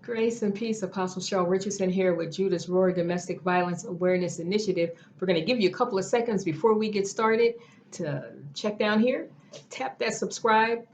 Grace and peace, Apostle Cheryl Richardson here with Judah's Roar Domestic Violence Awareness Initiative. We're going to give you a couple of seconds before we get started to check down here, tap that subscribe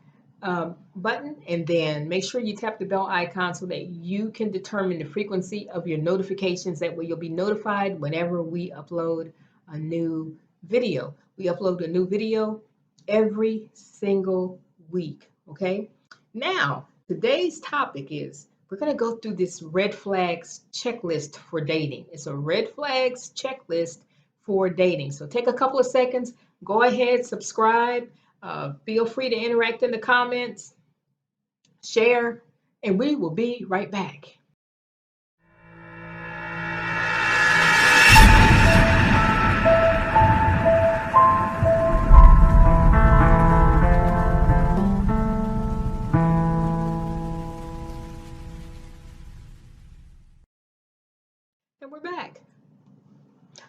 button, and then make sure you tap the bell icon so that you can determine the frequency of your notifications. That way you'll be notified whenever we upload a new video. We upload a new video every single week, okay? Now, today's topic is we're going to go through this red flags checklist for dating. It's a red flags checklist for dating. So take a couple of seconds, go ahead, subscribe, feel free to interact in the comments, share, and we will be right back. And we're back.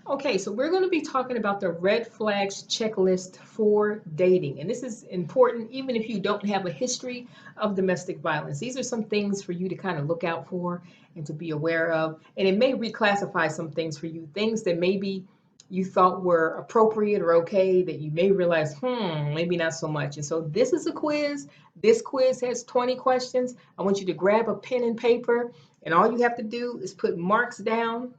Okay, so we're going to be talking about the red flags checklist for dating. And this is important even if you don't have a history of domestic violence. These are some things for you to kind of look out for and to be aware of. And it may reclassify some things for you, things that maybe you thought were appropriate or okay that you may realize, maybe not so much. And so this is a quiz. This quiz has 20 questions. I want you to grab a pen and paper, and all you have to do is put marks down.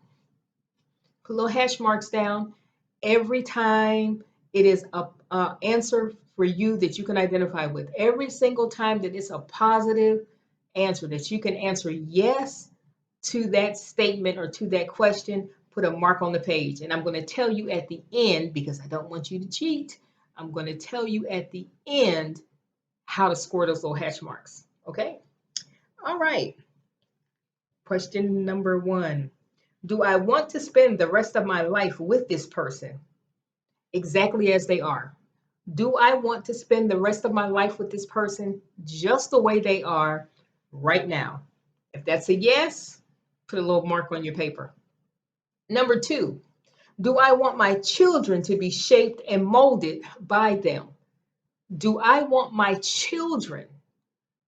Put little hash marks down every time it is a answer for you that you can identify with. Every single time that it's a positive answer that you can answer yes to that statement or to that question, put a mark on the page. And I'm going to tell you at the end, because I don't want you to cheat, I'm going to tell you at the end how to score those little hash marks. Okay? All right. Question number 1. Do I want to spend the rest of my life with this person exactly as they are? Do I want to spend the rest of my life with this person just the way they are right now? If that's a yes, put a little mark on your paper. Number 2, do I want my children to be shaped and molded by them? Do I want my children,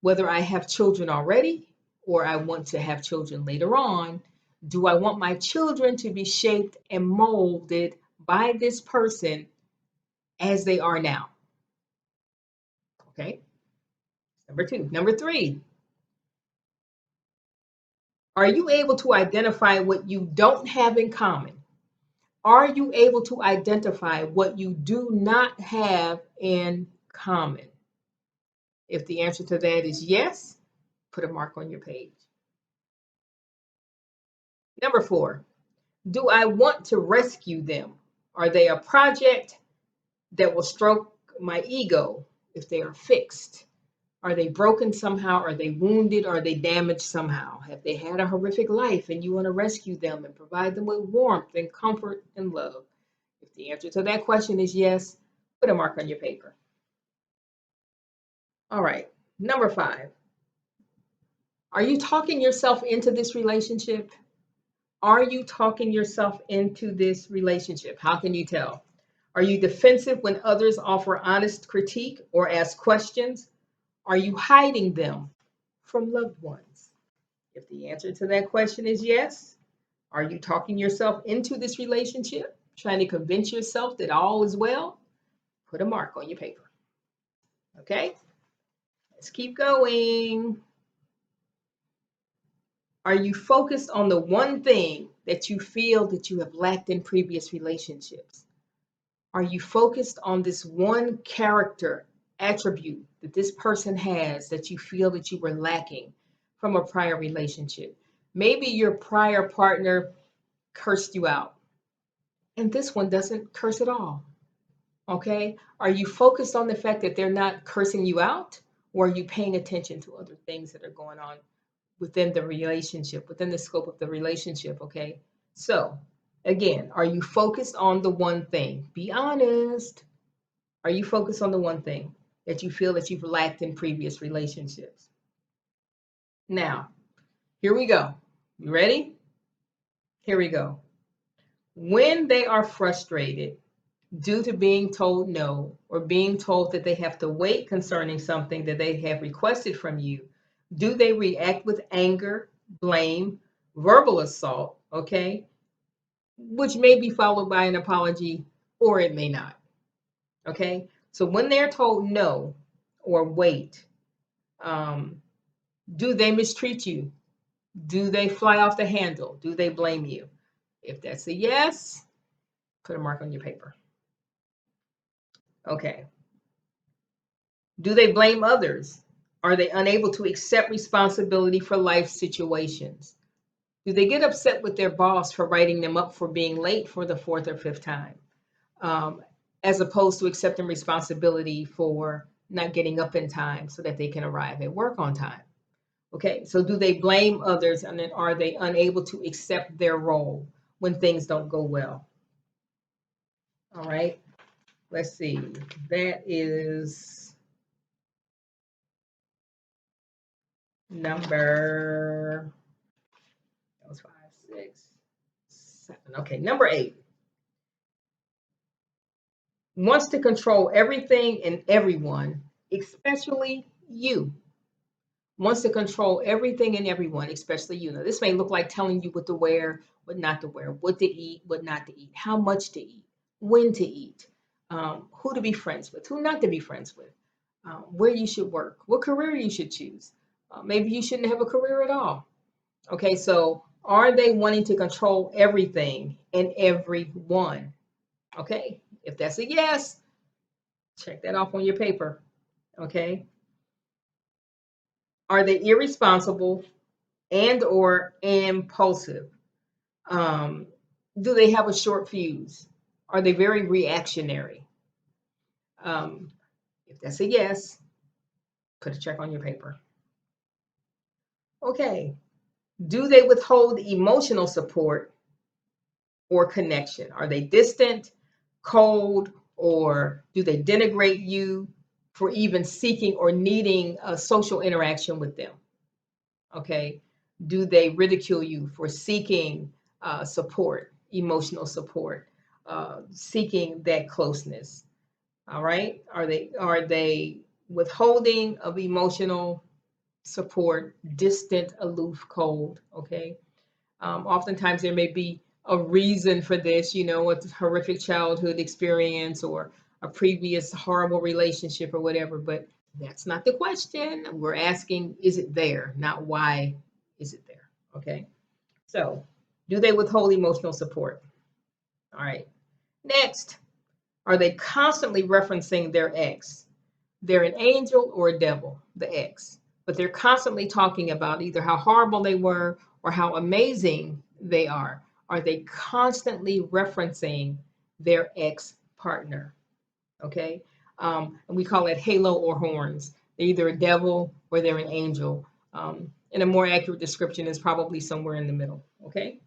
whether I have children already or I want to have children later on, do I want my children to be shaped and molded by this person as they are now? Okay. Number 2. Number 3. Are you able to identify what you don't have in common? Are you able to identify what you do not have in common? If the answer to that is yes, put a mark on your page. Number 4. Do I want to rescue them? Are they a project that will stroke my ego if they are fixed? Are they broken somehow? Are they wounded? Are they damaged somehow? Have they had a horrific life and you want to rescue them and provide them with warmth and comfort and love? If the answer to that question is yes, put a mark on your paper. All right, number 5. Are you talking yourself into this relationship? Are you talking yourself into this relationship? How can you tell? Are you defensive when others offer honest critique or ask questions? Are you hiding them from loved ones? If the answer to that question is yes, are you talking yourself into this relationship, trying to convince yourself that all is well? Put a mark on your paper. Okay, let's keep going. Are you focused on the one thing that you feel that you have lacked in previous relationships? Are you focused on this one character attribute that this person has that you feel that you were lacking from a prior relationship? Maybe your prior partner cursed you out, and this one doesn't curse at all. Okay? Are you focused on the fact that they're not cursing you out, or are you paying attention to other things that are going on within the relationship, within the scope of the relationship? Okay? So, again, are you focused on the one thing? Be honest. Are you focused on the one thing that you feel that you've lacked in previous relationships? Now, here we go. You ready? Here we go. When they are frustrated due to being told no or being told that they have to wait concerning something that they have requested from you, do they react with anger, blame, verbal assault, okay, which may be followed by an apology or it may not, okay? So when they're told no or wait, um, do they mistreat you? Do they fly off the handle? Do they blame you? If that's a yes, put a mark on your paper. Okay. Do they blame others? Are they unable to accept responsibility for life situations? Do they get upset with their boss for writing them up for being late for the fourth or fifth time, um, as opposed to accepting responsibility for not getting up in time so that they can arrive at work on time? Okay, so do they blame others and then are they unable to accept their role when things don't go well? All right, let's see. That is number, that was 5, 6, 7. Okay, number 8. Wants to control everything and everyone, especially you. Wants to control everything and everyone, especially you. Now, this may look like telling you what to wear, what not to wear, what to eat, what not to eat, how much to eat, when to eat, who to be friends with, who not to be friends with, where you should work, what career you should choose. Maybe you shouldn't have a career at all. Okay, so are they wanting to control everything and everyone? Okay, if that's a yes, check that off on your paper. Okay, are they irresponsible and or impulsive? Um, do they have a short fuse? Are they very reactionary? Um, if that's a yes, put a check on your paper. Okay, do they withhold emotional support or connection? Are they distant, cold, or do they denigrate you for even seeking or needing a social interaction with them? Okay, do they ridicule you for seeking support, emotional support, seeking that closeness? All right, are they withholding of emotional support, distant, aloof, cold? Okay, oftentimes there may be a reason for this, a horrific childhood experience or a previous horrible relationship or whatever, but that's not the question. We're asking, is it there? Not why is it there? Okay. So, do they withhold emotional support? All right. Next, are they constantly referencing their ex? They're an angel or a devil, the ex, but they're constantly talking about either how horrible they were or how amazing they are. Are they constantly referencing their ex partner? Okay. And we call it halo or horns. They're either a devil or they're an angel. And a more accurate description is probably somewhere in the middle. Okay.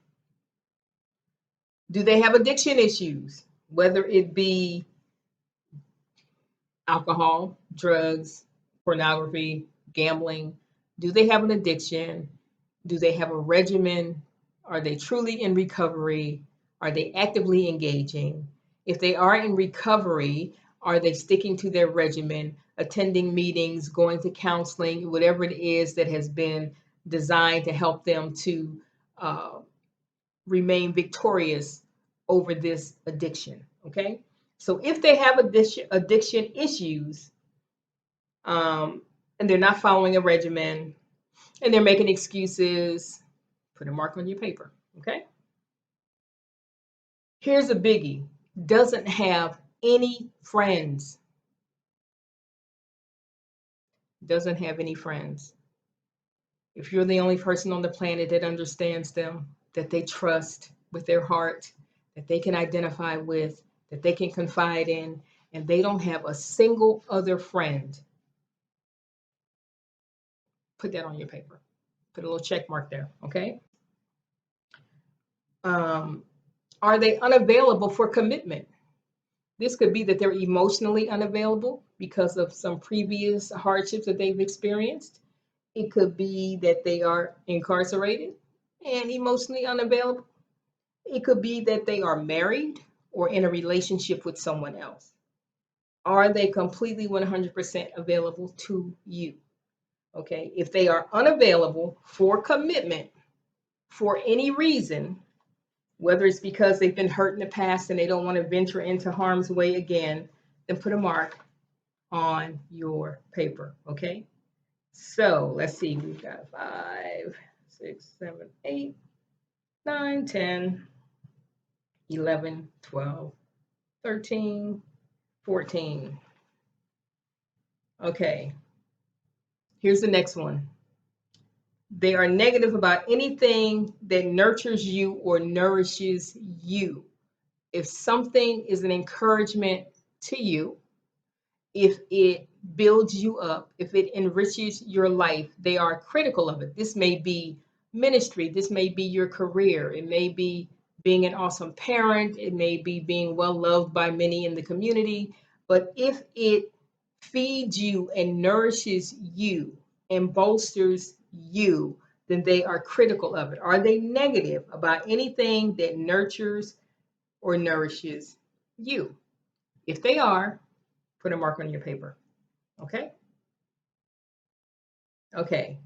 Do they have addiction issues? Whether it be alcohol, drugs, pornography, gambling? Do they have an addiction? Do they have a regimen? Are they truly in recovery? Are they actively engaging? If they are in recovery, are they sticking to their regimen, attending meetings, going to counseling, whatever it is that has been designed to help them to uh, remain victorious over this addiction? Okay. So if they have addiction issues, and they're not following a regimen and they're making excuses, put a mark on your paper. Okay. Here's a biggie: doesn't have any friends. Doesn't have any friends. If you're the only person on the planet that understands them, that they trust with their heart, that they can identify with, that they can confide in, and they don't have a single other friend, put that on your paper. Put a little check mark there. Okay. Um, are they unavailable for commitment? This could be that they're emotionally unavailable because of some previous hardships that they've experienced. It could be that they are incarcerated and emotionally unavailable. It could be that they are married or in a relationship with someone else. Are they completely 100% available to you? Okay, if they are unavailable for commitment, for any reason, whether it's because they've been hurt in the past and they don't want to venture into harm's way again, then put a mark on your paper, okay? So let's see, we've got 5, 6, 7, 8, 9, 10, 11, 12, 13, 14. Okay, here's the next one. They are negative about anything that nurtures you or nourishes you. If something is an encouragement to you, if it builds you up, if it enriches your life, they are critical of it. This may be ministry, this may be your career, it may be being an awesome parent, it may be being well loved by many in the community. But if it feeds you and nourishes you and bolsters you, then they are critical of it. Are they negative about anything that nurtures or nourishes you? If they are, put a mark on your paper. Okay? Okay.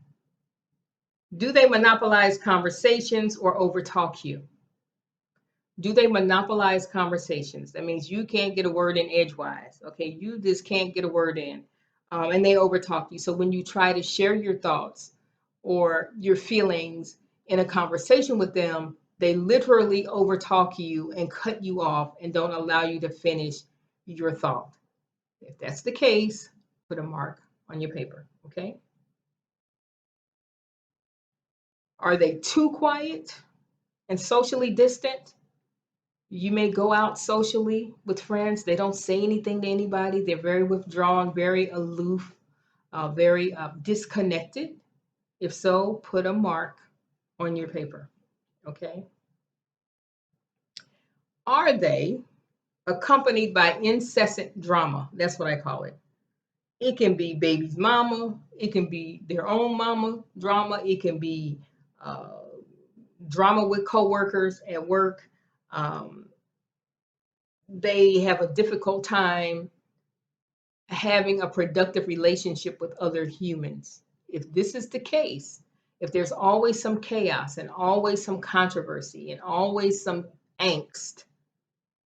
Do they monopolize conversations or overtalk you? Do they monopolize conversations? That means you can't get a word in edgewise. Okay? You just can't get a word in. And they overtalk you. So when you try to share your thoughts or your feelings in a conversation with them, they literally overtalk you and cut you off and don't allow you to finish your thought. If that's the case, put a mark on your paper. Okay? Are they too quiet and socially distant? You may go out socially with friends. They don't say anything to anybody. They're very withdrawn, very aloof, very disconnected. If so, put a mark on your paper. Okay. Are they accompanied by incessant drama? That's what I call it. It can be baby's mama. It can be their own mama drama. It can be uh, drama with coworkers at work. Um, they have a difficult time having a productive relationship with other humans. If this is the case, if there's always some chaos and always some controversy and always some angst,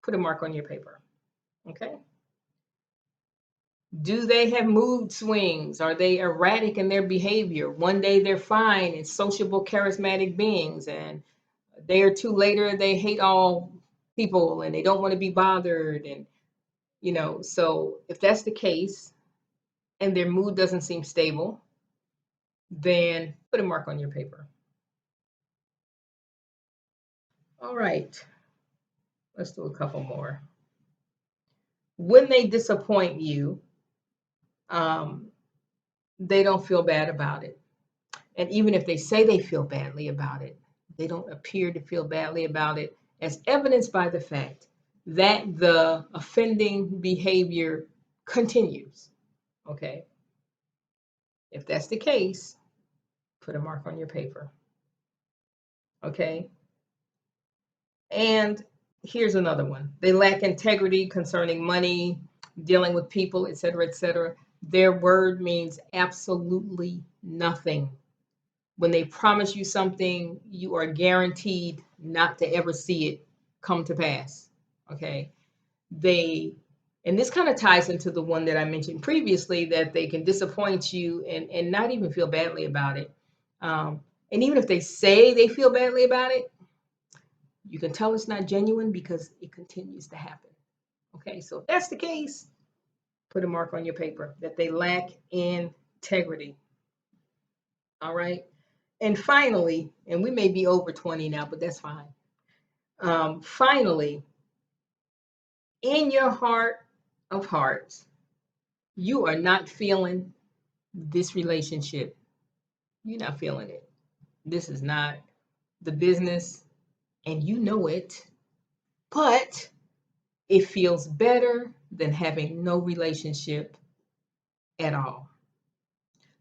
put a mark on your paper. Okay. Do they have mood swings? Are they erratic in their behavior? One day they're fine and sociable, charismatic beings, and a day or two later they hate all people and they don't want to be bothered. And, so if that's the case and their mood doesn't seem stable, then put a mark on your paper. All right, let's do a couple more. When they disappoint you, um, they don't feel bad about it. And even if they say they feel badly about it, they don't appear to feel badly about it, as evidenced by the fact that the offending behavior continues. Okay. If that's the case, put a mark on your paper. Okay. And here's another one. They lack integrity concerning money, dealing with people, et cetera, et cetera. Their word means absolutely nothing. When they promise you something, you are guaranteed not to ever see it come to pass. Okay. And this kind of ties into the one that I mentioned previously, that they can disappoint you and not even feel badly about it. And even if they say they feel badly about it, you can tell it's not genuine because it continues to happen. Okay, so if that's the case, put a mark on your paper that they lack integrity. All right. And finally, and we may be over 20 now, but that's fine. Finally, in your heart of hearts, you are not feeling this relationship. You're not feeling it. This is not the business, and you know it, but it feels better than having no relationship at all.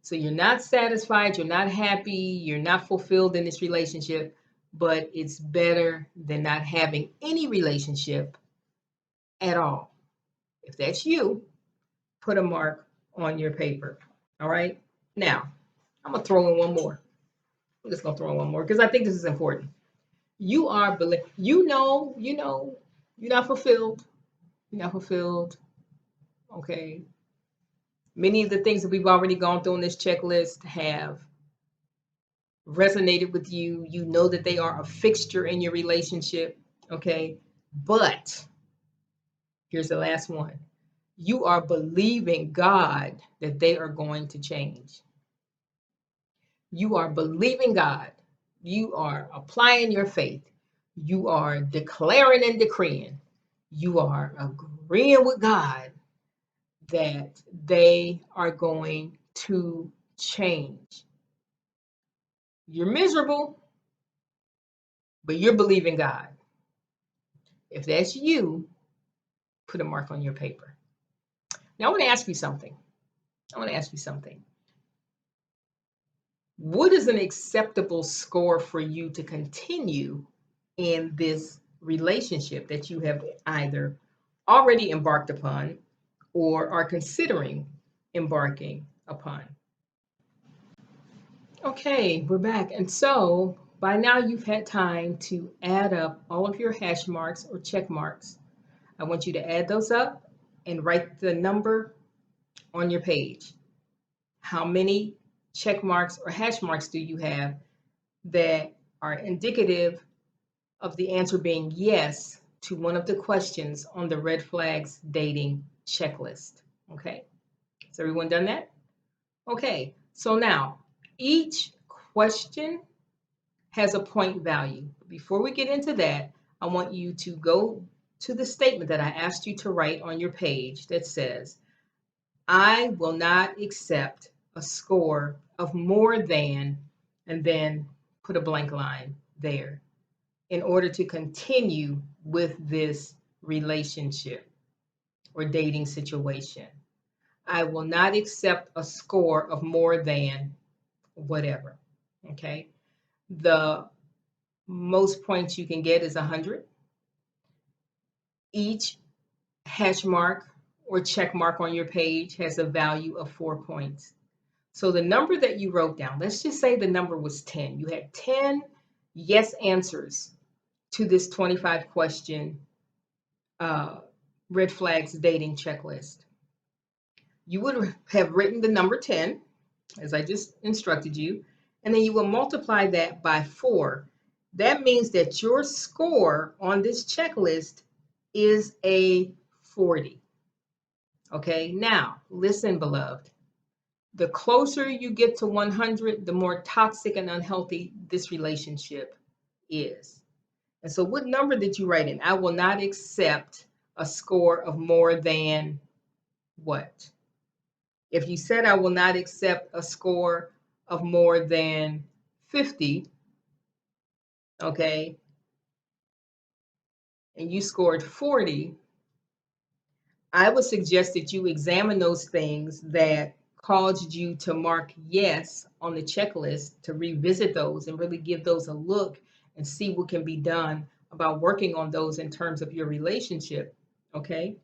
So you're not satisfied, you're not happy, you're not fulfilled in this relationship, but it's better than not having any relationship at all. If that's you, put a mark on your paper. All right. Now, I'm going to throw in one more. I'm just gonna throw in one more because I think this is important. You are you're not fulfilled. You're not fulfilled. Okay. Many of the things that we've already gone through on this checklist have resonated with you. You know that they are a fixture in your relationship. Okay. But here's the last one. You are believing God that they are going to change. You are believing God. You are applying your faith. You are declaring and decreeing. You are agreeing with God that they are going to change. You're miserable, but you're believing God. If that's you, put a mark on your paper. Now, I want to ask you something. I want to ask you something. What is an acceptable score for you to continue in this relationship that you have either already embarked upon or are considering embarking upon? Okay, we're back. And so by now you've had time to add up all of your hash marks or check marks. I want you to add those up and write the number on your page. How many check marks or hash marks do you have that are indicative of the answer being yes to one of the questions on the red flags dating checklist? Okay, has everyone done that? Okay, so now each question has a point value. Before we get into that, I want you to go to the statement that I asked you to write on your page that says, I will not accept a score of more than, and then put a blank line there in order to continue with this relationship or dating situation. I will not accept a score of more than whatever. Okay. The most points you can get is 100. Each hash mark or check mark on your page has a value of 4 points. So the number that you wrote down, let's just say the number was 10. You had 10 yes answers to this 25 question red flags dating checklist. You would have written the number 10, as I just instructed you, and then you will multiply that by 4. That means that your score on this checklist is a 40. Okay, now listen, beloved. The closer you get to 100, the more toxic and unhealthy this relationship is. And so, what number did you write in? I will not accept a score of more than what? If you said I will not accept a score of more than 50, okay, and you scored 40, I would suggest that you examine those things that caused you to mark yes on the checklist, to revisit those and really give those a look and see what can be done about working on those in terms of your relationship, okay?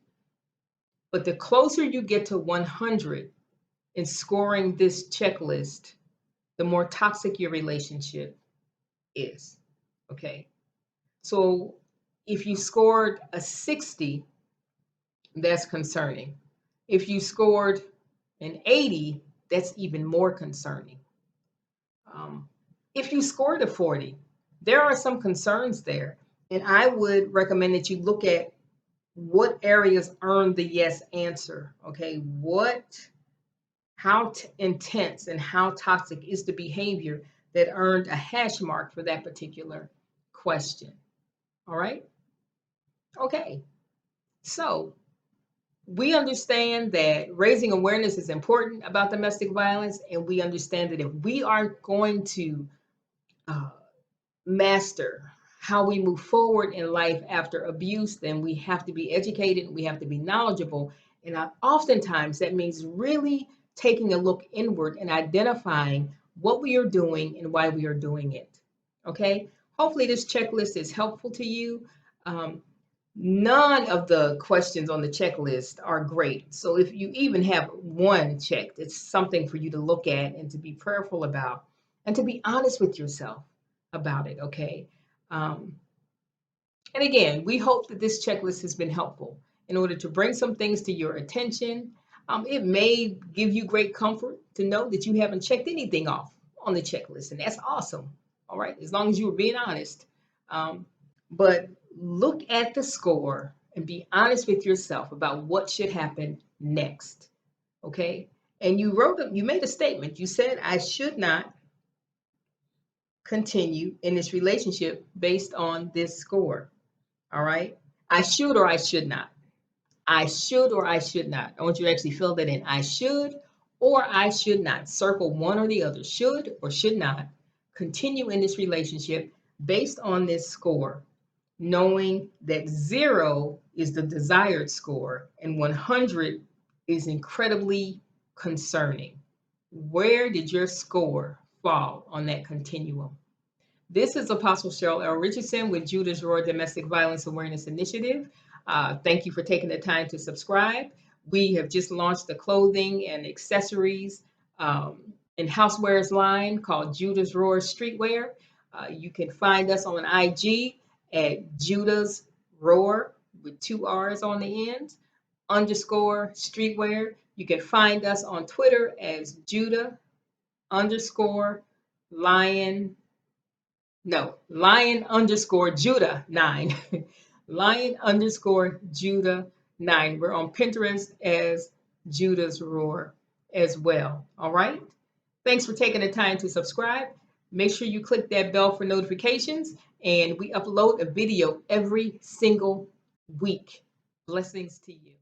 But the closer you get to 100 in scoring this checklist, the more toxic your relationship is, okay? So if you scored a 60, that's concerning. If you scored an 80, that's even more concerning. If you scored a 40, there are some concerns there. And I would recommend that you look at what areas earn the yes answer. Okay, how intense and how toxic is the behavior that earned a hash mark for that particular question. All right. Okay. So we understand that raising awareness is important about domestic violence, and we understand that if we are going to uh, master how we move forward in life after abuse, then we have to be educated, we have to be knowledgeable, and oftentimes that means really taking a look inward and identifying what we are doing and why we are doing it. Okay, hopefully this checklist is helpful to you. Um, None of the questions on the checklist are great. So if you even have one checked, it's something for you to look at and to be prayerful about. and to be honest with yourself about it, okay? Um, and again, we hope that this checklist has been helpful in order to bring some things to your attention. It may give you great comfort to know that you haven't checked anything off on the checklist, and that's awesome. All right, as long as you were being honest. Um, but look at the score and be honest with yourself about what should happen next. Okay, and you made a statement. You said, I should not continue in this relationship based on this score. All right. I should or I should not. I should or I should not. I want you to actually fill that in. I should or I should not. Circle one or the other. Should or should not continue in this relationship based on this score, knowing that 0 is the desired score and 100 is incredibly concerning. Where did your score fall on that continuum? This is Apostle Cheryl L. Richardson with Judah's Roar Domestic Violence Awareness Initiative. Thank you for taking the time to subscribe. We have just launched the clothing and accessories and housewares line called Judah's Roar Streetwear. You can find us on IG at Judah's Roar with 2 R's on the end, _ streetwear. You can find us on Twitter as Judah _ lion lion _ Judah 9. Lion _ Judah 9. We're on Pinterest as Judah's Roar as well. All right. Thanks for taking the time to subscribe. Make sure you click that bell for notifications, and we upload a video every single week. Blessings to you.